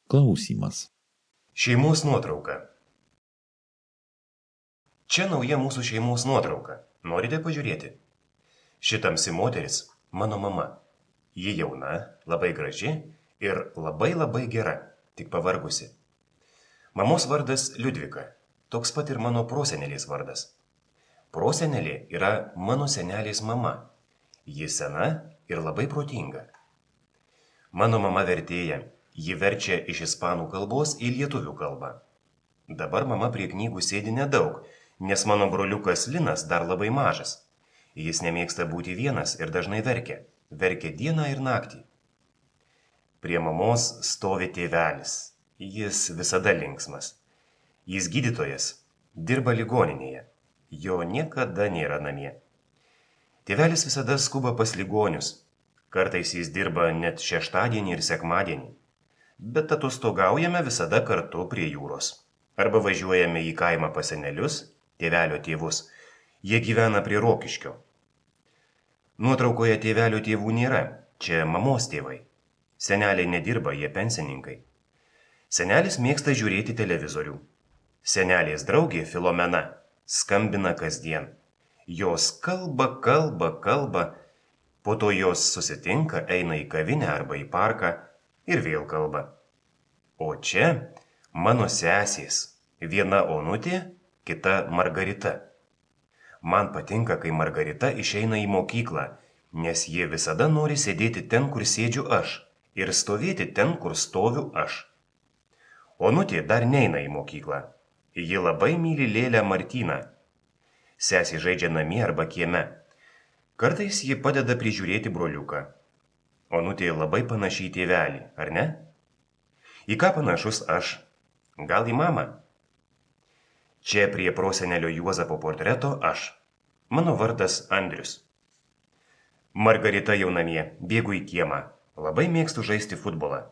Klausymas. Šeimos nuotrauka. Čia nauja mūsų šeimos nuotrauka. Norite pažiūrėti? Ši tamsi moteris – mano mama. Ji jauna, labai graži ir labai gera, tik pavargusi. Mamos vardas Liudvika, toks pat ir mano prosenelės vardas. Prosenelė yra mano senelės mama. Ji sena ir labai protinga. Mano mama vertėja. Ji verčia iš ispanų kalbos į lietuvių kalbą. Dabar mama prie knygų sėdi nedaug, nes mano broliukas Linas dar labai mažas. Jis nemėgsta būti vienas ir dažnai verkia. Verkia dieną ir naktį. Prie mamos stovi tėvelis. Jis visada linksmas. Jis gydytojas, dirba ligoninėje. Jo niekada nėra namie. Tėvelis visada skuba pas ligonius. Kartais jis dirba net šeštadienį ir sekmadienį. Bet atostogaujame visada kartu prie jūros. Arba važiuojame į kaimą pas senelius, tėvelio tėvus. Jie gyvena prie Rokiškio. Nuotraukoje tėvelio tėvų nėra, čia mamos tėvai. Seneliai nedirba, jie pensininkai. Senelis mėgsta žiūrėti televizorių. Senelės draugė Filomena skambina kasdien. Jos kalba, po to jos susitinka, eina į kavinę arba į parką ir vėl kalba. O čia mano sesės, viena Onutė, kita Margarita. Man patinka, kai Margarita išeina į mokyklą, nes jie visada nori sėdėti ten, kur sėdžiu aš, ir stovėti ten, kur stoviu aš. Onutė dar neina į mokyklą. Ji labai myli lėlę Martyną. Sesė žaidžia namie arba kieme. Kartais ji padeda prižiūrėti broliuką. Onutė labai panaši į tėvelį, ar ne? Į ką panašus aš? Gal į mamą? Čia prie prosenelio Juozapo portreto aš. Mano vardas Andrius. Margarita jau namie, bėgu į kiemą. Labai mėgstu žaisti futbolą.